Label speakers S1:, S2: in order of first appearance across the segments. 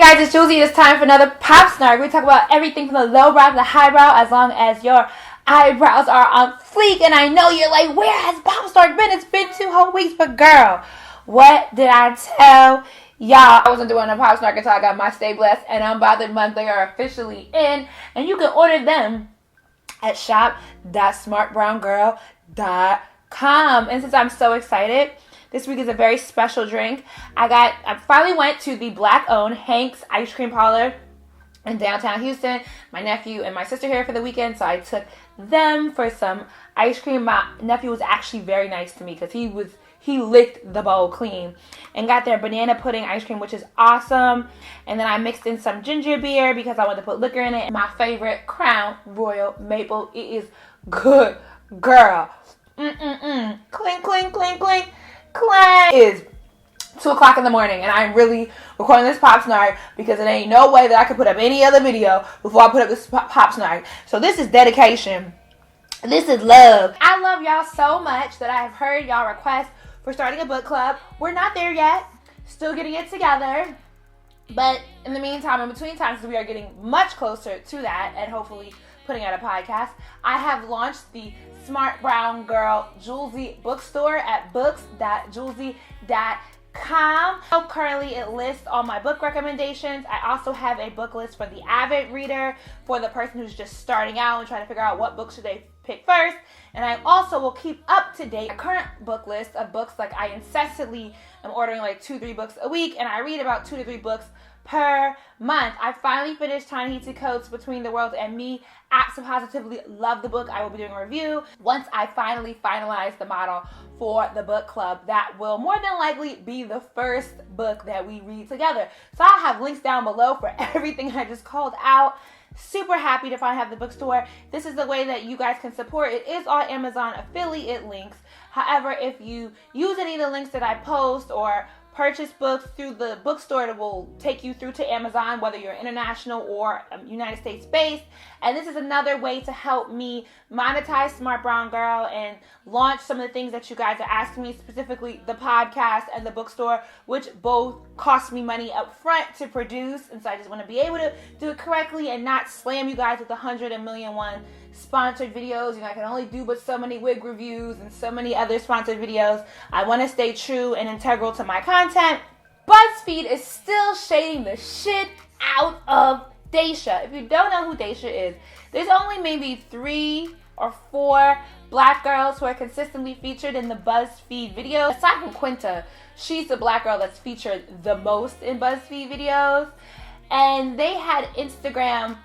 S1: Hey guys, it's Jouelzy. It's time for another Pop Snark. We talk about everything from the low brow to the high brow, as long as your eyebrows are on fleek. And I know you're like, where has Pop Snark been? It's been 2 whole weeks, but girl, what did I tell y'all? I wasn't doing a Pop Snark until I got my Stay Blessed and Unbothered month. They are officially in, and you can order them at shop.smartbrowngirl.com. And since I'm so excited, this week is a very special drink. I finally went to the black-owned Hank's Ice Cream Parlor in downtown Houston. My nephew and my sister here for the weekend, so I took them for some ice cream. My nephew was actually very nice to me because he licked the bowl clean and got their banana pudding ice cream, which is awesome. And then I mixed in some ginger beer because I wanted to put liquor in it. My favorite, Crown Royal Maple. It is good, girl. Clink, clink, clink, clink. It is 2 o'clock in the morning and I'm really recording this Pop Snark because it ain't no way that I could put up any other video before I put up this Pop Snark. So this is dedication. This is love. I love y'all so much that I have heard y'all request for starting a book club. We're not there yet. Still getting it together. But in the meantime, in between times, we are getting much closer to that and hopefully putting out a podcast. I have launched the Smartbrowngirl Jouelzy bookstore at books.jouelzy.com. Currently, it lists all my book recommendations. I also have a book list for the avid reader, for the person who's just starting out and trying to figure out what book should they pick first. And I also will keep up to date a current book list of books. Like, I incessantly am ordering like 2-3 books a week, and I read about 2 to 3 books per month. I finally finished Tiny Heats and Coats Between the World and Me. Absolutely love the book. I will be doing a review once I finally finalize the model for the book club. That will more than likely be the first book that we read together. So I'll have links down below for everything I just called out. Super happy to finally have the bookstore. This is the way that you guys can support. It is all Amazon affiliate links. However, if you use any of the links that I post or purchase books through the bookstore, it will take you through to Amazon, whether you're international or United States based. And this is another way to help me monetize Smart Brown Girl and launch some of the things that you guys are asking me, specifically the podcast and the bookstore, which both cost me money up front to produce. And so I just want to be able to do it correctly and not slam you guys with 100 and million one sponsored videos. You know, I can only do but so many wig reviews and so many other sponsored videos. I want to stay true and integral to my content. BuzzFeed is still shading the shit out of Daisha. If you don't know who Daisha is, there's only maybe 3 or 4 black girls who are consistently featured in the BuzzFeed videos. Aside from Quinta, she's the black girl that's featured the most in BuzzFeed videos. And they had Instagram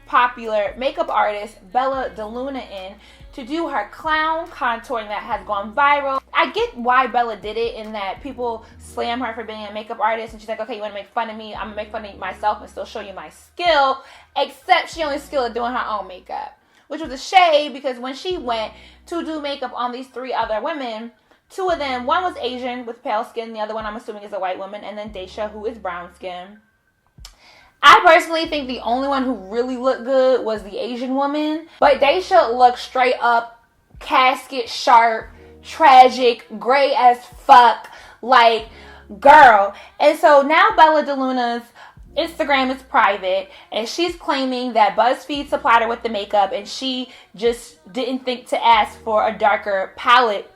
S1: popular makeup artist Bella DeLuna in to do her clown contouring that has gone viral. I get why Bella did it, in that people slam her for being a makeup artist, and she's like, okay, you want to make fun of me? I'm gonna make fun of myself and still show you my skill. Except she only skilled at doing her own makeup, which was a shame, because when she went to do makeup on these 3 other women, 2 of them, one was Asian with pale skin, the other one I'm assuming is a white woman, and then Daisha, who is brown skin. I personally think the only one who really looked good was the Asian woman. But Daisha looked straight up casket sharp, tragic, gray as fuck, like, girl. And so now Bella DeLuna's Instagram is private, and she's claiming that BuzzFeed supplied her with the makeup and she just didn't think to ask for a darker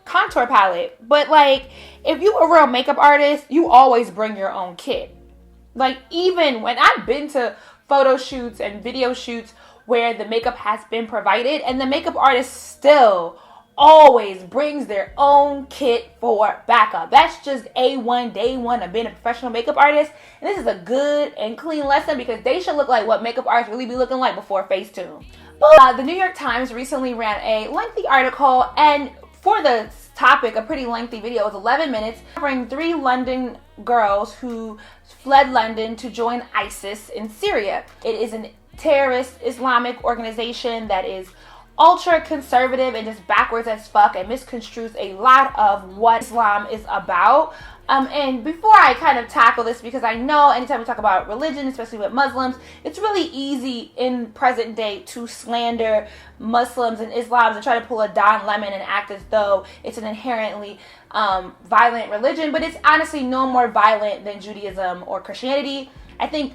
S1: contour palette. But like, if you a real makeup artist, you always bring your own kit. Like, even when I've been to photo shoots and video shoots where the makeup has been provided, and the makeup artist still always brings their own kit for backup. That's just A1, day one of being a professional makeup artist. And this is a good and clean lesson, because they should look like what makeup artists really be looking like before Facetune. But the New York Times recently ran a lengthy article, and for the topic, a pretty lengthy video. It was 11 minutes, covering 3 London girls who fled London to join ISIS in Syria. It is a terrorist Islamic organization that is ultra conservative and just backwards as fuck and misconstrues a lot of what Islam is about. And before I kind of tackle this, because I know anytime we talk about religion, especially with Muslims, it's really easy in present day to slander Muslims and Islams and try to pull a Don Lemon and act as though it's an inherently violent religion. But it's honestly no more violent than Judaism or Christianity. I think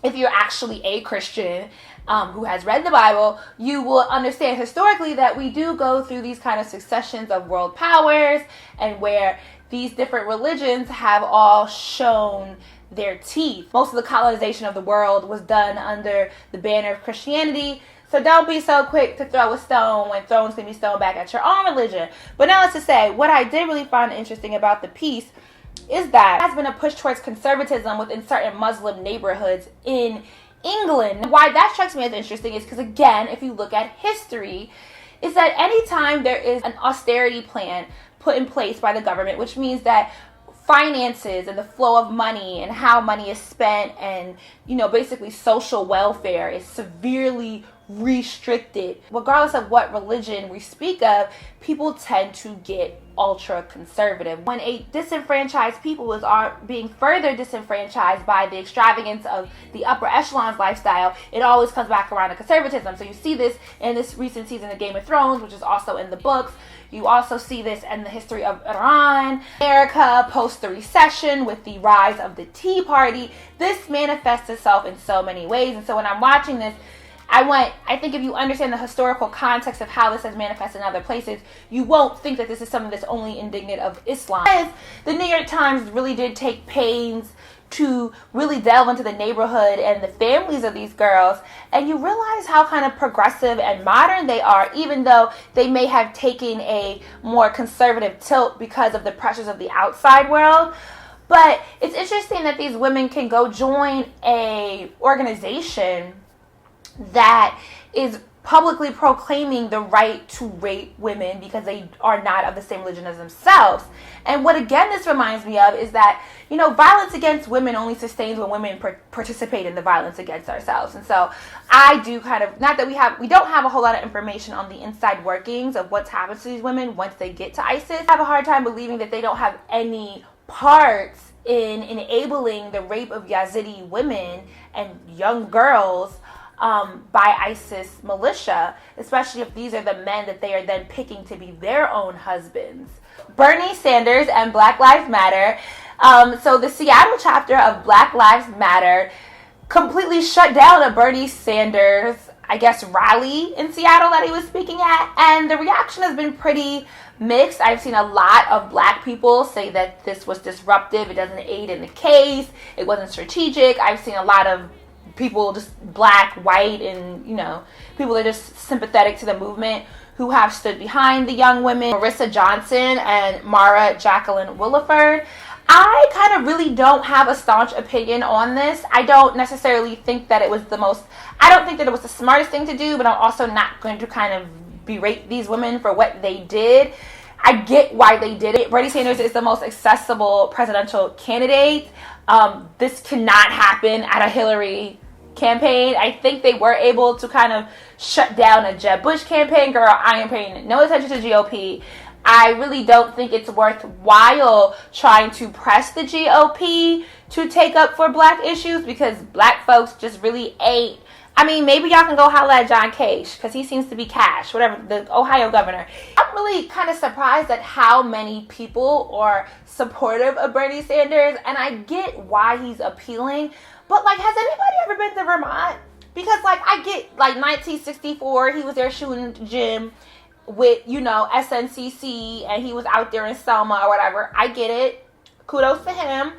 S1: if you're actually a Christian who has read the Bible, you will understand historically that we do go through these kind of successions of world powers, and where these different religions have all shown their teeth. Most of the colonization of the world was done under the banner of Christianity. So don't be so quick to throw a stone when thrones can be thrown back at your own religion. But now let's just say, what I did really find interesting about the piece is that there has been a push towards conservatism within certain Muslim neighborhoods in England. Why that strikes me as interesting is because, again, if you look at history, is that anytime there is an austerity plan put in place by the government, which means that finances and the flow of money and how money is spent and, basically social welfare is severely restricted. Regardless of what religion we speak of, people tend to get ultra conservative. When a disenfranchised people are being further disenfranchised by the extravagance of the upper echelons lifestyle, it always comes back around to conservatism. So you see this in this recent season of Game of Thrones, which is also in the books. You also see this in the history of Iran, America, post the recession with the rise of the Tea Party. This manifests itself in so many ways. And so when I'm watching this, I think if you understand the historical context of how this has manifested in other places, you won't think that this is something that's only indignant of Islam. The New York Times really did take pains to really delve into the neighborhood and the families of these girls, and you realize how kind of progressive and modern they are, even though they may have taken a more conservative tilt because of the pressures of the outside world. But it's interesting that these women can go join a organization that is publicly proclaiming the right to rape women because they are not of the same religion as themselves. And what, again, this reminds me of is that, violence against women only sustains when women participate in the violence against ourselves. And so I do kind of, not that we don't have a whole lot of information on the inside workings of what's happened to these women once they get to ISIS. I have a hard time believing that they don't have any parts in enabling the rape of Yazidi women and young girls by ISIS militia, especially if these are the men that they are then picking to be their own husbands. Bernie Sanders and Black Lives Matter. So the Seattle chapter of Black Lives Matter completely shut down a Bernie Sanders, rally in Seattle that he was speaking at, and the reaction has been pretty mixed. I've seen a lot of black people say that this was disruptive, it doesn't aid in the case, it wasn't strategic. I've seen a lot of people, just black, white, and people that are just sympathetic to the movement, who have stood behind the young women, Marissa Johnson and Mara Jacqueline Williford. I kind of really don't have a staunch opinion on this. I don't necessarily think that it was I don't think that it was the smartest thing to do, but I'm also not going to kind of berate these women for what they did. I get why they did it. Bernie Sanders is the most accessible presidential candidate. This cannot happen at a Hillary campaign. I think they were able to kind of shut down a Jeb Bush campaign. Girl, I am paying no attention to GOP. I really don't think it's worthwhile trying to press the GOP to take up for black issues, because black folks just really ain't. Maybe y'all can go holler at John Cage, because he seems to be cash, whatever, the Ohio governor. I'm really kind of surprised at how many people are supportive of Bernie Sanders, and I get why he's appealing, but, has anybody ever been to Vermont? Because, I get, 1964, he was there shooting gym with, SNCC, and he was out there in Selma or whatever. I get it. Kudos to him.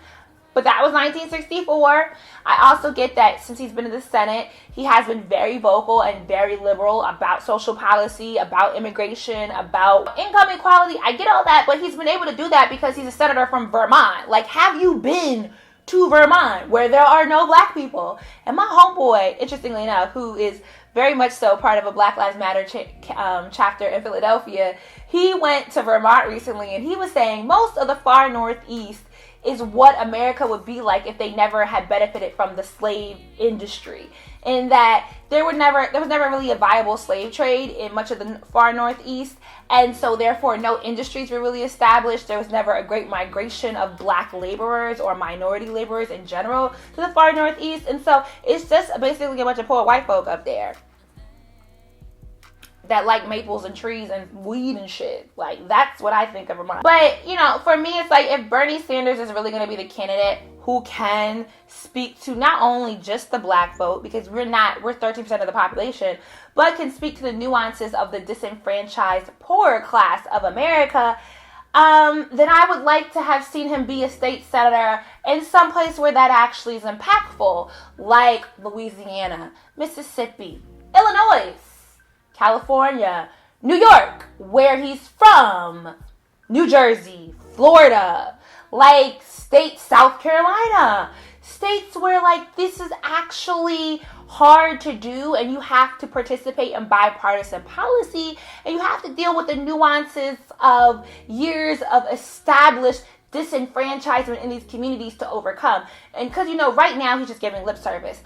S1: But that was 1964. I also get that since he's been in the Senate, he has been very vocal and very liberal about social policy, about immigration, about income equality. I get all that, but he's been able to do that because he's a senator from Vermont. Have you been to Vermont, where there are no black people? And my homeboy, interestingly enough, who is very much so part of a Black Lives Matter chapter in Philadelphia, he went to Vermont recently, and he was saying most of the far northeast is what America would be like if they never had benefited from the slave industry. And that there was never really a viable slave trade in much of the far northeast, and so therefore no industries were really established. There was never a great migration of black laborers or minority laborers in general to the far northeast, and so it's just basically a bunch of poor white folk up there. that like maples and trees and weed and shit. Like, that's what I think of Vermont. But, you know, for me, it's like, if Bernie Sanders is really going to be the candidate who can speak to not only just the black vote, because we're 13% of the population, but can speak to the nuances of the disenfranchised poorer class of America, then I would like to have seen him be a state senator in some place where that actually is impactful, like Louisiana, Mississippi, Illinois, California, New York, where he's from, New Jersey, Florida, like states, South Carolina, states where like this is actually hard to do, and you have to participate in bipartisan policy, and you have to deal with the nuances of years of established disenfranchisement in these communities to overcome. And because, you know, right now he's just giving lip service.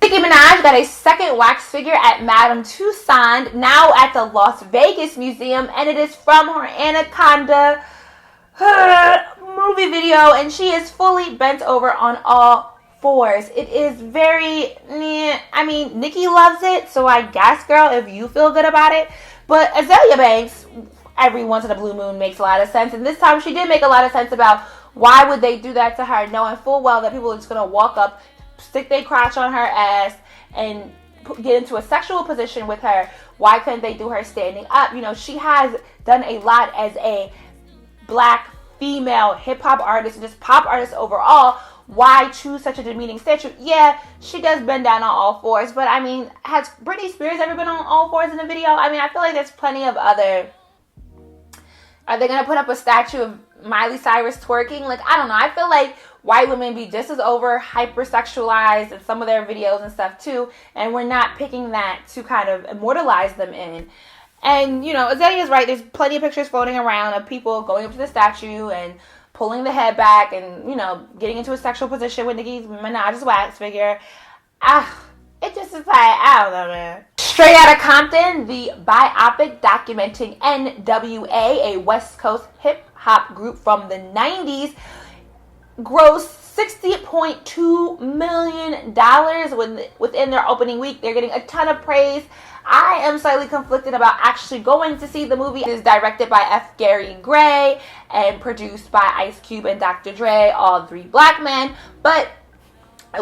S1: Nicki Minaj got a second wax figure at Madame Tussauds, now at the Las Vegas Museum, and it is from her Anaconda movie video, and she is fully bent over on all fours. It is very, I mean, Nicki loves it, so I guess, girl, if you feel good about it. But Azalea Banks, every once in a blue moon, makes a lot of sense, and this time she did make a lot of sense about why would they do that to her, knowing full well that people are just going to walk up, stick their crotch on her ass, and get into a sexual position with her. Why couldn't they do her standing up? You know, she has done a lot as a black female hip-hop artist and just pop artist overall. Why choose such a demeaning statue? Yeah, she does bend down on all fours, but I mean, has Britney Spears ever been on all fours in a video? I mean, I feel like there's plenty of other... Are they going to put up a statue of Miley Cyrus twerking? Like, I don't know. I feel like white women be just as over hypersexualized in some of their videos and stuff too, and we're not picking that to kind of immortalize them in. And, you know, Azalea's right. There's plenty of pictures floating around of people going up to the statue and pulling the head back and, you know, getting into a sexual position with Nicki Minaj's wax figure. It just is like, I don't know, man. Straight Outta Compton, the biopic documenting NWA, a West Coast hip-hop group from the 90s, grossed $60.2 million within their opening week. They're getting a ton of praise. I am slightly conflicted about actually going to see the movie. It is directed by F. Gary Gray and produced by Ice Cube and Dr. Dre, all three black men. But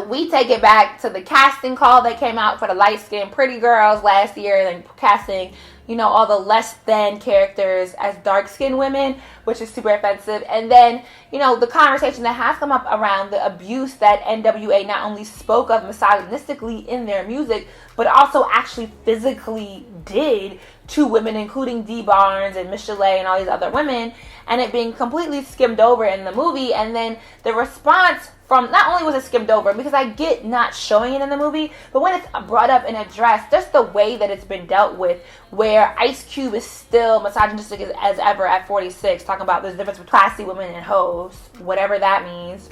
S1: we take it back to the casting call that came out for the light-skinned pretty girls last year, and casting, you know, all the less than characters as dark-skinned women, which is super offensive. And then, you know, the conversation that has come up around the abuse that NWA not only spoke of misogynistically in their music, but also actually physically did to women, including Dee Barnes and Miss Chalet and all these other women, and it being completely skimmed over in the movie. And then the response from, not only was it skimmed over, because I get not showing it in the movie, but when it's brought up and addressed, just the way that it's been dealt with, where Ice Cube is still misogynistic as ever at 46, talking about the difference between classy women and hoes, whatever that means.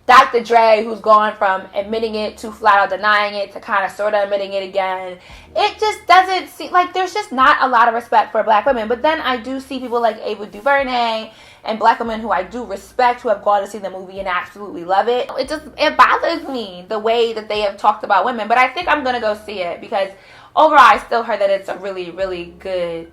S1: Dr. Dre, who's gone from admitting it to flat out denying it to kind of sort of admitting it again. It just doesn't seem like there's just not a lot of respect for black women. But then I do see people like Ava DuVernay and black women who I do respect, who have gone to see the movie and absolutely love it. It bothers me the way that they have talked about women. But I think I'm going to go see it because overall I still heard that it's a really, really good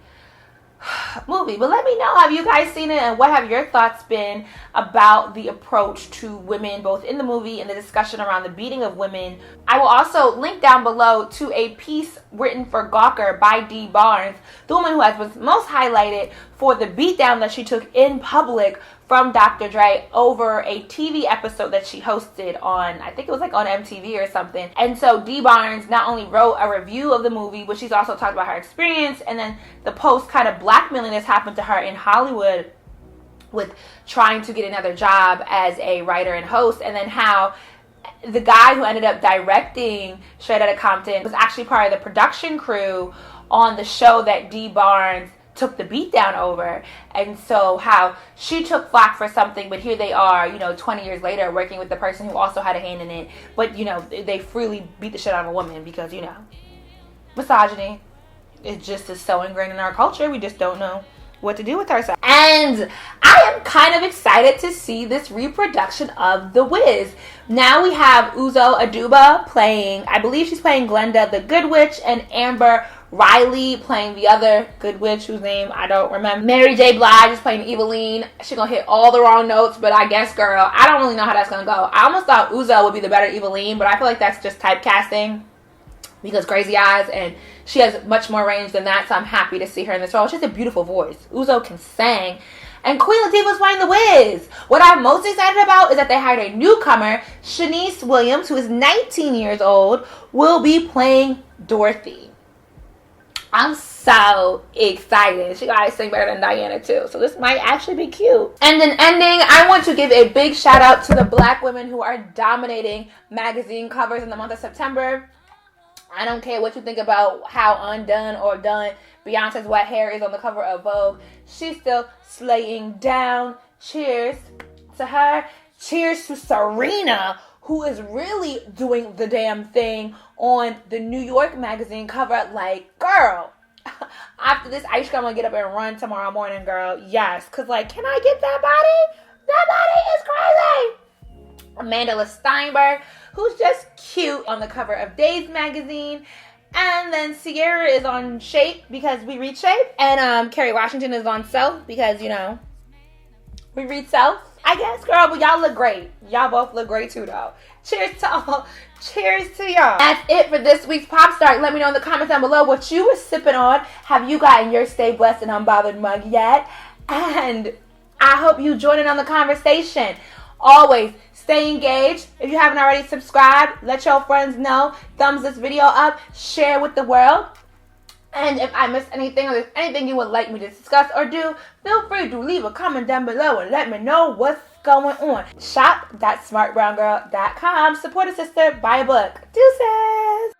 S1: movie. But let me know, have you guys seen it, and what have your thoughts been about the approach to women both in the movie and the discussion around the beating of women? I will also link down below to a piece written for Gawker by Dee Barnes, the woman who was most highlighted for the beatdown that she took in public from Dr. Dre over a TV episode that she hosted on, I think it was like on MTV or something. And so Dee Barnes not only wrote a review of the movie, but she's also talked about her experience, and then the post kind of blackmailing that's happened to her in Hollywood with trying to get another job as a writer and host, and then how the guy who ended up directing Straight Outta Compton was actually part of the production crew on the show that Dee Barnes took the beat down over. And so how she took flack for something, but here they are, you know, 20 years later working with the person who also had a hand in it, but, you know, they freely beat the shit out of a woman because, you know, misogyny, it just is so ingrained in our culture. We just don't know what to do with herself. And I am kind of excited to see this reproduction of The Wiz. Now we have Uzo Aduba playing, I believe she's playing Glenda the Good Witch, and Amber Riley playing the other good witch whose name I don't remember. Mary J. Blige is playing Eveline. She's gonna hit all the wrong notes, but I guess, girl, I don't really know how that's gonna go. I almost thought Uzo would be the better Eveline, but I feel like that's just typecasting because crazy eyes, and she has much more range than that, so I'm happy to see her in this role. She has a beautiful voice. Uzo can sing. And Queen Latifah's playing The Wiz. What I'm most excited about is that they hired a newcomer, Shanice Williams, who is 19 years old, will be playing Dorothy. I'm so excited. She gotta sing better than Diana too, so this might actually be cute. And then ending, I want to give a big shout out to the black women who are dominating magazine covers in the month of September. I don't care what you think about how undone or done Beyonce's wet hair is on the cover of Vogue. She's still slaying down. Cheers to her. Cheers to Serena, who is really doing the damn thing on the New York magazine cover. Like, girl, after this ice cream, I'm gonna get up and run tomorrow morning, girl. Yes, because, like, can I get that body? That body is crazy. Amanda Steinberg, who's just cute on the cover of Days magazine. And then Sierra is on Shape because we read Shape. And Kerry Washington is on Self because, you know, we read Self, I guess, girl. But y'all look great. Y'all both look great too, though. Cheers to all. Cheers to y'all. That's it for this week's Pop Start. Let me know in the comments down below what you were sipping on. Have you gotten your Stay Blessed and Unbothered mug yet? And I hope you join in on the conversation. Always stay engaged. If you haven't already subscribed, let your friends know. Thumbs this video up. Share with the world. And if I missed anything or there's anything you would like me to discuss or do, feel free to leave a comment down below and let me know what's going on. Shop.smartbrowngirl.com. Support a sister. Buy a book. Deuces.